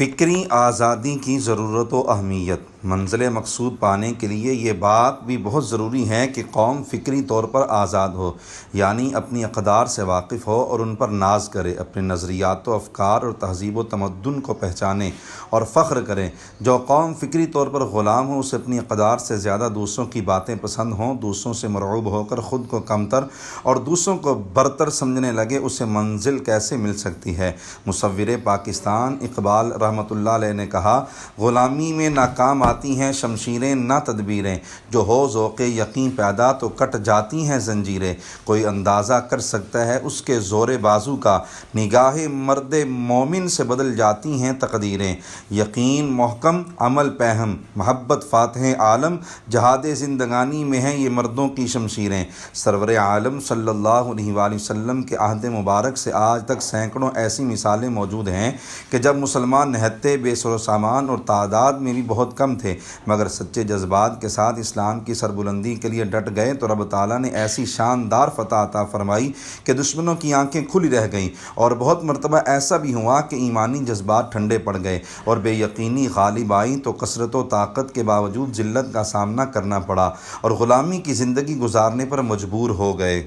فکری آزادی کی ضرورت و اہمیت۔ منزل مقصود پانے کے لیے یہ بات بھی بہت ضروری ہے کہ قوم فکری طور پر آزاد ہو، یعنی اپنی اقدار سے واقف ہو اور ان پر ناز کرے، اپنے نظریات و افکار اور تہذیب و تمدن کو پہچانے اور فخر کرے۔ جو قوم فکری طور پر غلام ہو، اسے اپنی اقدار سے زیادہ دوسروں کی باتیں پسند ہوں، دوسروں سے مرعوب ہو کر خود کو کمتر اور دوسروں کو برتر سمجھنے لگے، اسے منزل کیسے مل سکتی ہے؟ مصور پاکستان اقبال رحمۃ اللہ علیہ نے کہا، غلامی میں ناکام آتی ہیں شمشیریں نہ تدبیریں، جو ہو ذوق یقین پیدا تو کٹ جاتی ہیں زنجیریں۔ کوئی اندازہ کر سکتا ہے اس کے زور بازو کا، نگاہ مرد مومن سے بدل جاتی ہیں تقدیریں۔ یقین محکم، عمل پہم، محبت فاتح عالم، جہاد زندگانی میں ہیں یہ مردوں کی شمشیریں۔ سرور عالم صلی اللہ علیہ وآلہ وسلم کے عہد مبارک سے آج تک سینکڑوں ایسی مثالیں موجود ہیں کہ جب مسلمان نہتے بے سر و سامان اور تعداد میں بھی بہت کم تھے، مگر سچے جذبات کے ساتھ اسلام کی سربلندی کے لیے ڈٹ گئے تو رب تعالیٰ نے ایسی شاندار فتح عطا فرمائی کہ دشمنوں کی آنکھیں کھلی رہ گئیں، اور بہت مرتبہ ایسا بھی ہوا کہ ایمانی جذبات ٹھنڈے پڑ گئے اور بے یقینی غالب آئی تو کثرت و طاقت کے باوجود ذلت کا سامنا کرنا پڑا اور غلامی کی زندگی گزارنے پر مجبور ہو گئے۔